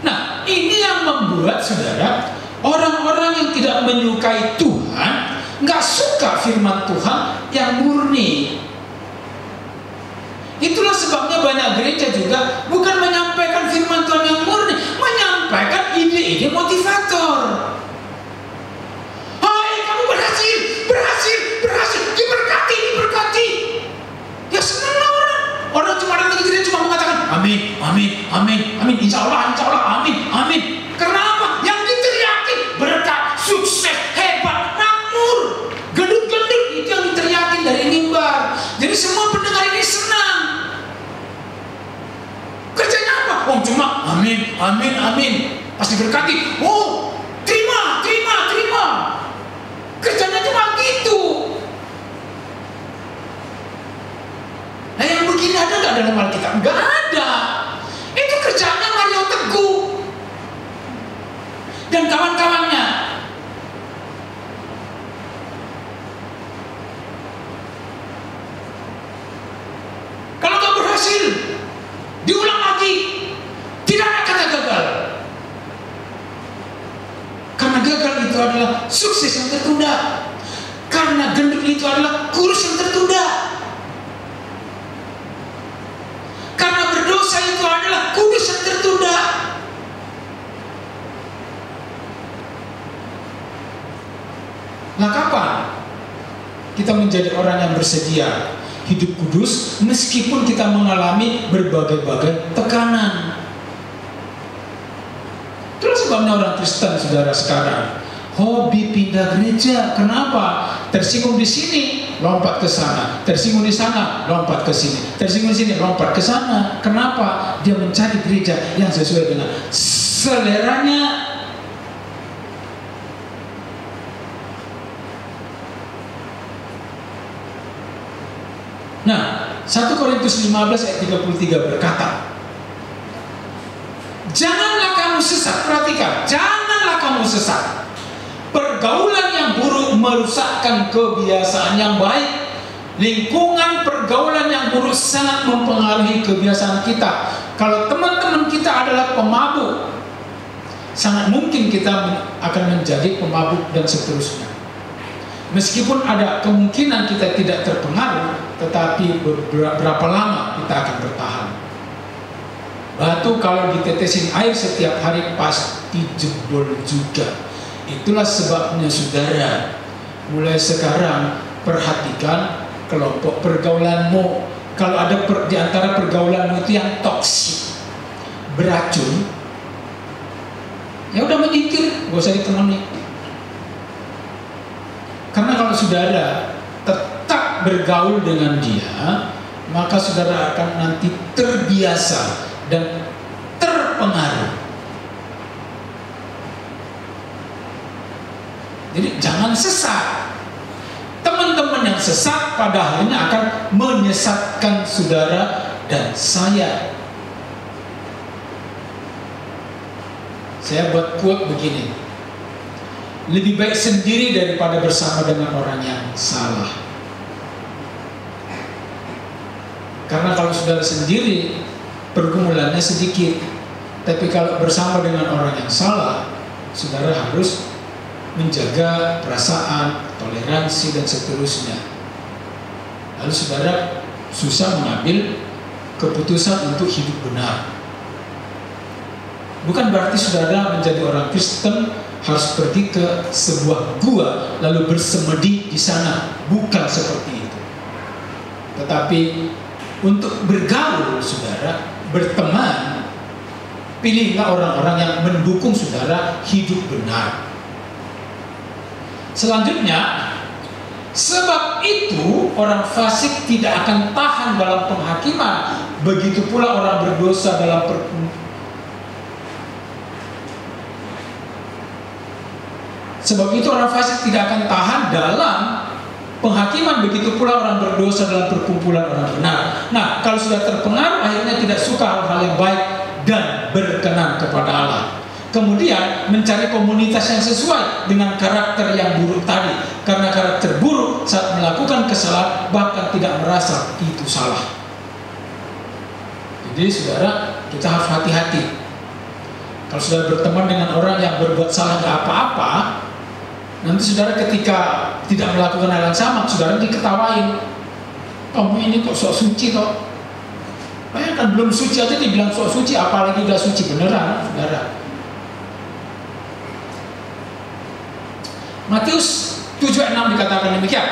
Nah, ini yang membuat saudara, orang-orang yang tidak menyukai Tuhan, nggak suka firman Tuhan yang murni. Itulah sebabnya banyak gereja juga bukan menyampaikan firman Tuhan yang murni, menyampaikan ide-ide motivator. Hai, kamu berhasil, diberkati. Ya senang orang. Orang cuma datang ke gereja cuma mengatakan amin, insya Allah, amin. Karena apa? Yang diteriaki berkat, sukses, hebat, makmur, gendut-gendut, itu yang diteriaki dari mimbar. Jadi semua pendengar ini senang. Kerjanya apa? Cuma amin. pas diberkati, oh terima. Kerjanya cuma gitu. Nah yang begini ada nggak dalam Alkitab? Nggak ada. Itu kerjanya Mario Teguh dan kawan-kawannya. Kalau nggak berhasil, diulang lagi. Tidak ada kata gagal. Karena gagal itu adalah sukses yang tertunda. Karena gendut itu adalah kurus yang tertunda. Karena berdosa itu adalah kudus yang tertunda. Nah kapan kita menjadi orang yang bersedia hidup kudus meskipun kita mengalami berbagai-bagai tekanan? Itulah sebabnya orang Kristen, saudara, sekarang hobi pindah gereja. Kenapa? Tersinggung di sini, lompat ke sana. Tersinggung di sana, lompat ke sini. Tersinggung di sini, lompat ke sana. Kenapa? Dia mencari gereja yang sesuai dengan seleranya. Nah, 1 Korintus 15 ayat 33 berkata, janganlah kamu sesat. Perhatikan, janganlah kamu sesat. Pergaulan yang buruk merusakkan kebiasaan yang baik. Lingkungan pergaulan yang buruk sangat mempengaruhi kebiasaan kita. Kalau teman-teman kita adalah pemabuk, sangat mungkin kita akan menjadi pemabuk dan seterusnya. Meskipun ada kemungkinan kita tidak terpengaruh, tetapi berapa lama kita akan bertahan. Batu kalau ditetesin air setiap hari pasti jebol juga. Itulah sebabnya saudara, mulai sekarang perhatikan kelompok pergaulanmu. Kalau ada di antara pergaulanmu itu yang toksik, beracun, ya udah menyingkir, gak usah ditemani. Karena kalau saudara tetap bergaul dengan dia, maka saudara akan nanti terbiasa dan terpengaruh. Jadi jangan sesat. Teman-teman yang sesat pada akhirnya akan menyesatkan saudara dan saya. Saya buat quote begini: lebih baik sendiri daripada bersama dengan orang yang salah. Karena kalau saudara sendiri, pergumulannya sedikit. Tapi kalau bersama dengan orang yang salah, saudara harus menjaga perasaan, toleransi, dan seterusnya. Lalu saudara susah mengambil keputusan untuk hidup benar. Bukan berarti saudara menjadi orang Kristen harus pergi ke sebuah gua lalu bersemedi di sana. Bukan seperti itu. Tetapi untuk bergaul saudara, berteman, pilihlah orang-orang yang mendukung saudara hidup benar. Selanjutnya, sebab itu orang fasik tidak akan tahan dalam penghakiman. Begitu pula orang berdosa dalam sebab itu orang fasik tidak akan tahan dalam penghakiman. Begitu pula orang berdosa dalam perkumpulan orang benar. Nah, kalau sudah terpengaruh, akhirnya tidak suka hal-hal yang baik dan berkenan kepada Allah. Kemudian mencari komunitas yang sesuai dengan karakter yang buruk tadi. Karena karakter buruk saat melakukan kesalahan bahkan tidak merasa itu salah. Jadi saudara, kita harus hati-hati. Kalau sudah berteman dengan orang yang berbuat salah gak apa-apa, nanti saudara ketika tidak melakukan hal yang sama, saudara diketawain. Kamu ini kok sok suci toh? Bayangkan belum suci aja dibilang sok suci, apalagi udah suci beneran, saudara. Matius 7:6 dikatakan demikian.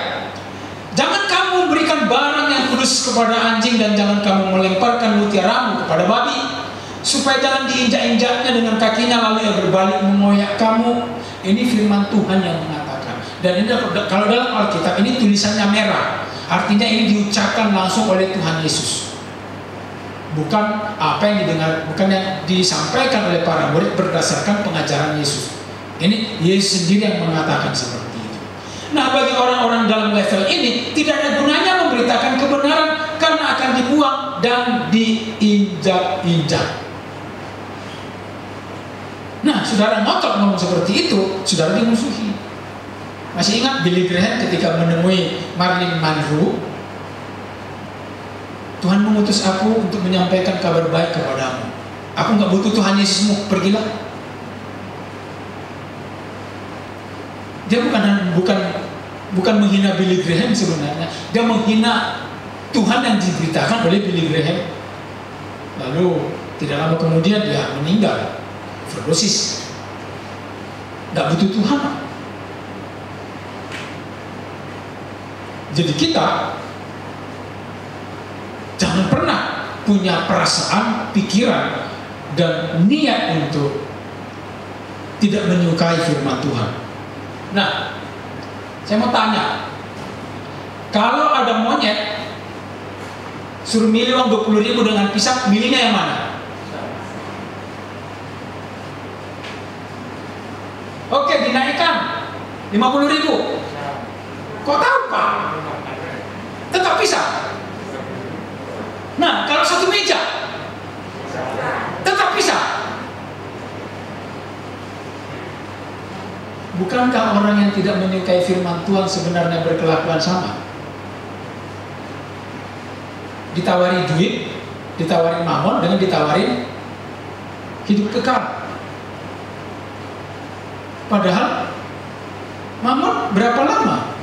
Jangan kamu berikan barang yang kudus kepada anjing dan jangan kamu melemparkan mutiaramu kepada babi, supaya jangan diinjak-injaknya dengan kakinya lalu ia berbalik mengoyak kamu. Ini firman Tuhan yang mengatakan. Dan ini kalau dalam Alkitab ini tulisannya merah, artinya ini diucapkan langsung oleh Tuhan Yesus. bukan apa yang didengar, bukan yang disampaikan oleh para murid berdasarkan pengajaran Yesus. Ini Yesus sendiri yang mengatakan seperti itu. Nah, bagi orang-orang dalam level ini tidak ada gunanya memberitakan kebenaran karena akan dibuang dan diinjak-injak. Nah, saudara ngotot ngomong seperti itu, saudara dimusuhi. Masih ingat Billy Graham ketika menemui Marilyn Monroe? Tuhan mengutus aku untuk menyampaikan kabar baik kepadamu. Aku nggak butuh Tuhan Yesusmu, pergilah. Dia bukan menghina Billy Graham sebenarnya. Dia menghina Tuhan yang diberitakan oleh Billy Graham. Lalu tidak lama kemudian dia meninggal. Overdosis. Nggak butuh Tuhan. Jadi kita jangan pernah punya perasaan, pikiran, dan niat untuk tidak menyukai firman Tuhan. Nah, saya mau tanya, kalau ada monyet suruh milih uang 20.000 dengan pisang, milihnya yang mana? Oke, dinaikkan 50.000. Kok tahu, Pak? Tetap pisang. Nah, kalau satu meja tetap pisang. Bukankah orang yang tidak menyukai firman Tuhan sebenarnya berkelakuan sama? Ditawari duit, ditawarin mamon dengan ditawarin hidup kekal. Padahal mamon berapa lama?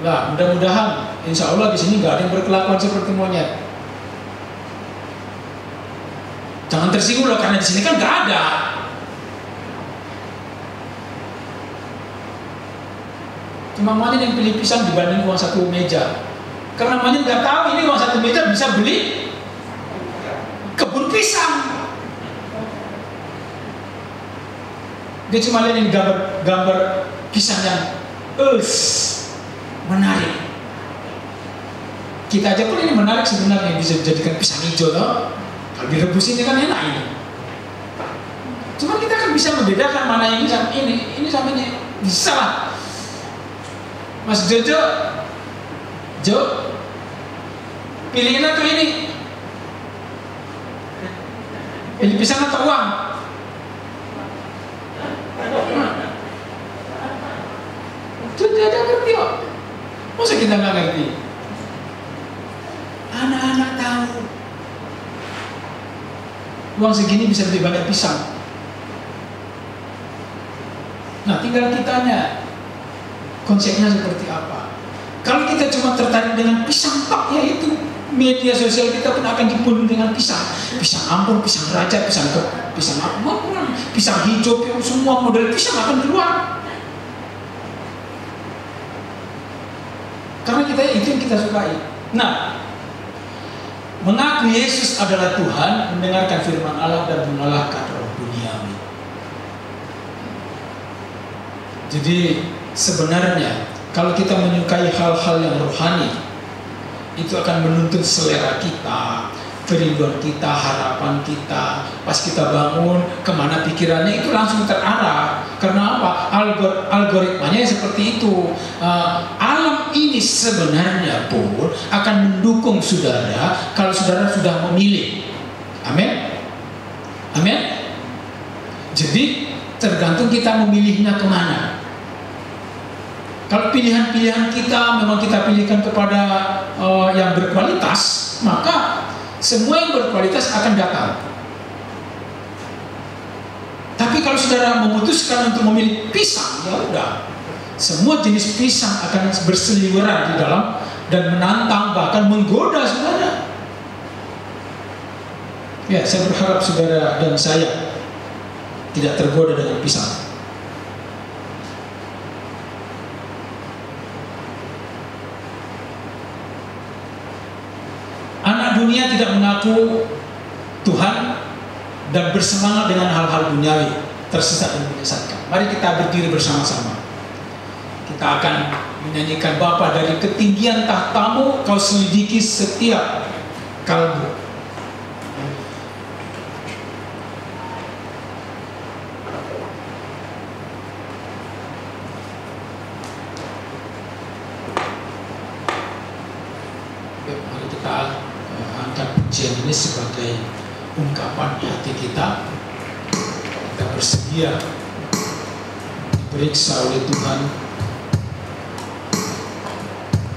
Lah, mudah-mudahan insya Allah di sini nggak ada yang berkelakuan seperti monyet. Jangan tersinggung loh, karena di sini kan nggak ada. Cuma monyet yang pilih pisang dibanding uang satu meja. Karena monyet nggak tahu ini uang satu meja bisa beli kebun pisang. Dia cuma lihat ini gambar pisang yang menarik. Kita aja pun ini menarik sebenarnya, bisa dijadikan pisang hijau loh. Kalau direbus ini kan enak ini. Cuma kita kan bisa membedakan mana ini sama ini sama ini. Bisa lah. Mas Jojo, pilihin atau ini? Pilih pisang atau uang? Sudah ada ngerti kok. Masa kita nggak ngerti? Anak-anak tahu uang segini bisa lebih banyak pisang. Nah, tinggal kitanya konsepnya seperti apa. Kalau kita cuma tertarik dengan pisang pak, ya itu media sosial kita pun akan dipenuhi dengan pisang. Pisang Ambon, pisang Raja, pisang apa, pisang hijau, semua model pisang akan keluar. Karena kita itu yang kita sukai. Nah, mengaku Yesus adalah Tuhan, mendengarkan firman Allah dan mengalahkan roh duniawi. Jadi sebenarnya kalau kita menyukai hal-hal yang rohani, itu akan menuntut selera kita, kerinduan kita, harapan kita. Pas kita bangun, kemana pikirannya itu langsung terarah. Karena apa? Algoritmanya seperti itu. Alam ini sebenarnya pun akan mendukung saudara kalau saudara sudah memilih. Amin. Amin. Jadi tergantung kita memilihnya kemana. Kalau pilihan-pilihan kita memang kita pilihkan kepada yang berkualitas, maka semua yang berkualitas akan datang. Tapi kalau saudara memutuskan untuk memilih pisang, ya udah, semua jenis pisang akan berseliweran di dalam dan menantang, bahkan menggoda saudara. Ya, saya berharap saudara dan saya tidak tergoda dengan pisang. Anak dunia tidak mengaku Tuhan dan bersemangat dengan hal-hal duniawi, tersesat dan menyesatkan. Mari kita berdiri bersama-sama. Kita akan menyanyikan Bapa, dari ketinggian tahtamu kau selidiki setiap kalbu. Mari kita angkat pujian ini sebagai ungkapan hati kita. Kita bersedia diperiksa oleh Tuhan,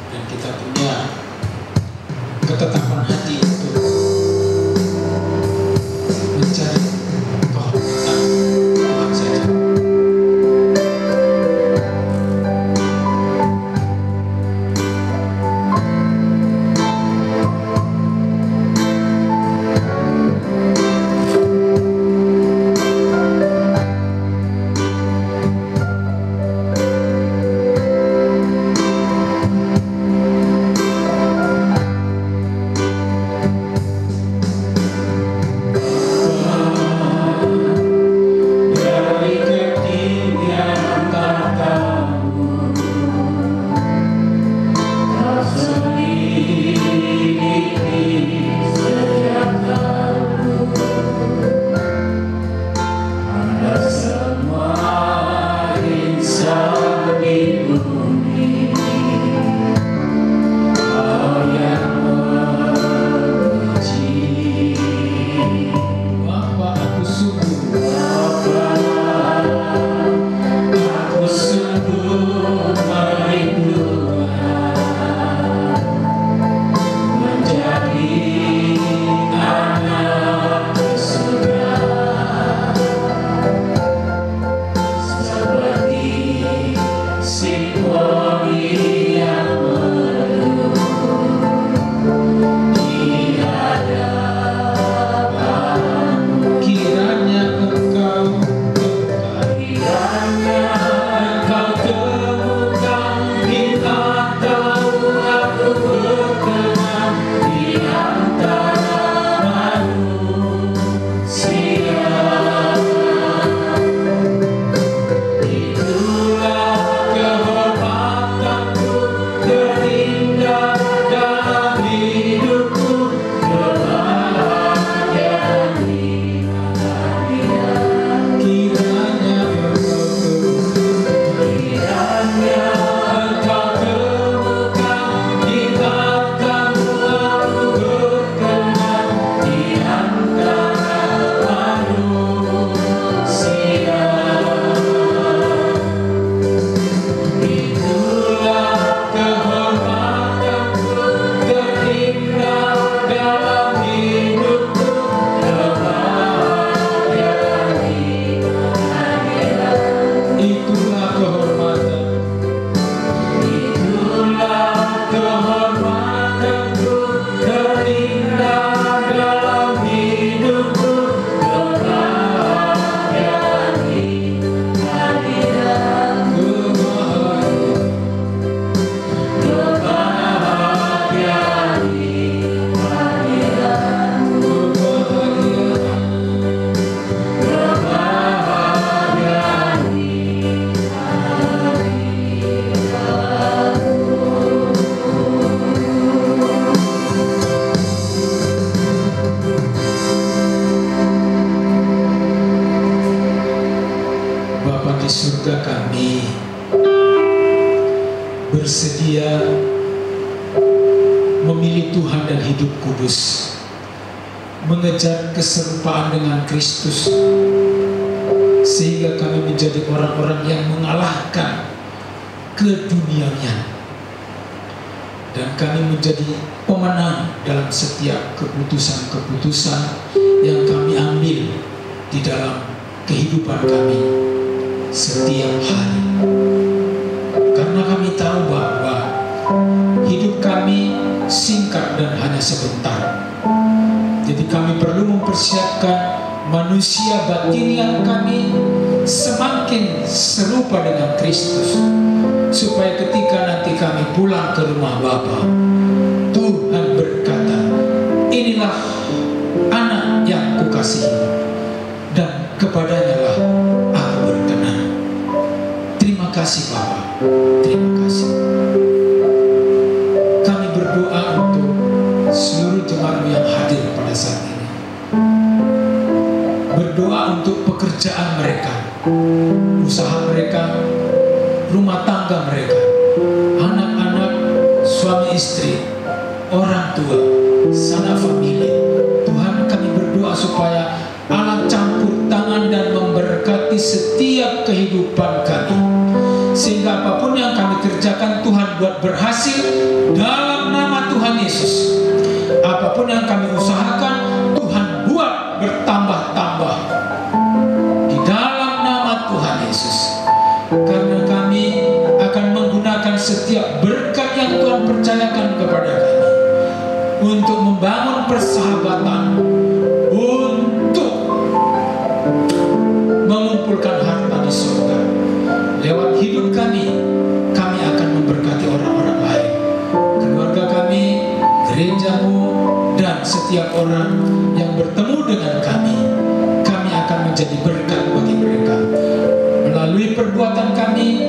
dan kita punya ketetapan hati untuk mencari kehormatan Tuhan saja. Bersedia memilih Tuhan dan hidup kudus, mengejar keserupaan dengan Kristus, sehingga kami menjadi orang-orang yang mengalahkan keduniawian, dan kami menjadi pemenang dalam setiap keputusan-keputusan yang kami ambil di dalam kehidupan kami setiap hari. Karena kami tahu bahwa hidup kami singkat dan hanya sebentar. Jadi kami perlu mempersiapkan manusia batiniah kami semakin serupa dengan Kristus, supaya ketika nanti kami pulang ke rumah Bapa, Tuhan berkata, inilah anak yang kukasihi, dan kepadanya lah aku berkenan. Terima kasih Bapa, terima kasih. pekerjaan mereka, usaha mereka, rumah tangga mereka, anak-anak, suami istri, orang tua, sanak famili. Tuhan, kami berdoa supaya Allah campur tangan dan memberkati setiap kehidupan kami, sehingga apapun yang kami kerjakan Tuhan buat berhasil dalam nama Tuhan Yesus. Apapun yang kami usahakan Tuhan buat bertambah-tambah di dalam nama Tuhan Yesus. Karena kami akan menggunakan setiap berkat yang Tuhan percayakan kepada kami untuk membangun persahabatan, untuk mengumpulkan harta di surga. Lewat hidup kami akan memberkati orang-orang lain, keluarga kami, gerejamu, dan setiap orang yang bertemu dengan kami akan menjadi berkat bagi mereka. Melalui perbuatan kami,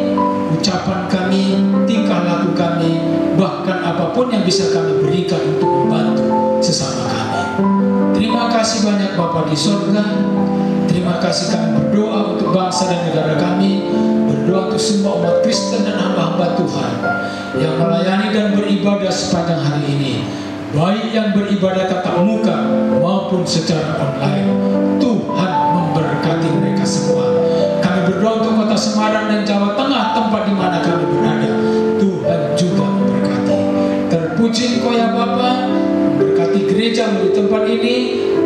ucapan kami, tingkah laku kami, bahkan apapun yang bisa kami berikan untuk membantu sesama kami. Terima kasih banyak Bapa di surga. Terima kasih, kami berdoa untuk bangsa dan negara kami, berdoa untuk semua umat Kristen dan hamba-hamba Tuhan yang melayani dan beribadah sepanjang hari ini, baik yang beribadah tatap muka maupun secara online. Tuhan memberkati mereka semua. Kami berdoa untuk kota Semarang dan Jawa Tengah, tempat di mana kami berada. Tuhan juga memberkati. Terpuji Engkau ya Bapa, memberkati gereja di tempat ini.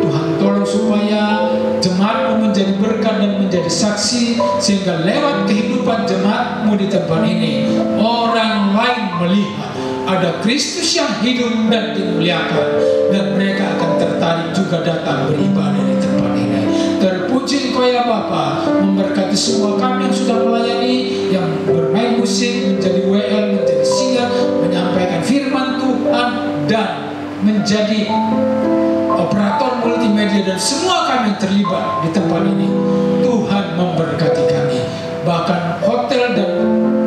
Tuhan tolong supaya jemaat-Mu menjadi berkat dan menjadi saksi, sehingga lewat kehidupan jemaat-Mu di tempat ini, orang lain melihat ada Kristus yang hidup dan dimuliakan, dan mereka akan tertarik juga datang beribadah di tempat ini. Terpuji Engkau ya Bapa, memberkati semua kami yang sudah melayani, yang bermain musik, menjadi WL, menjadi singa, menyampaikan firman Tuhan, dan menjadi operator multimedia, dan semua kami terlibat di tempat ini. Tuhan memberkati kami. Bahkan hotel dan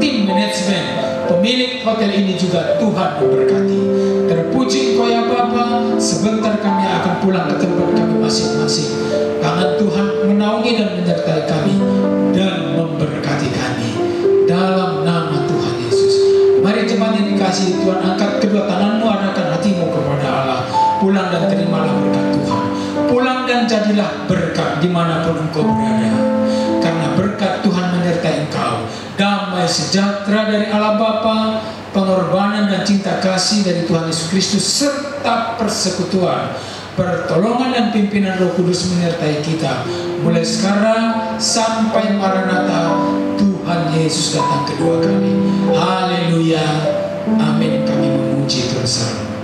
tim manajemen, pemilik hotel ini juga Tuhan memberkati. Terpuji Engkau ya Bapa, sebentar kami akan pulang ke tempat kami masing-masing. Tangan Tuhan menaungi dan menyertai kami dan memberkati kami dalam nama Tuhan Yesus. Mari jemaat yang dikasihi Tuhan, angkat kedua tanganmu, arahkan hatimu kepada Allah. Pulang dan terimalah berkat Tuhan. Pulang dan jadilah berkat dimanapun engkau berada, karena berkat Tuhan menyertai engkau. Damai sejahtera dari Allah Bapa, pengorbanan dan cinta kasih dari Tuhan Yesus Kristus, serta persekutuan, pertolongan dan pimpinan Roh Kudus menyertai kita mulai sekarang sampai Maranatha, Tuhan Yesus datang kedua kali. Haleluya, amin. Kami memuji Tuhan.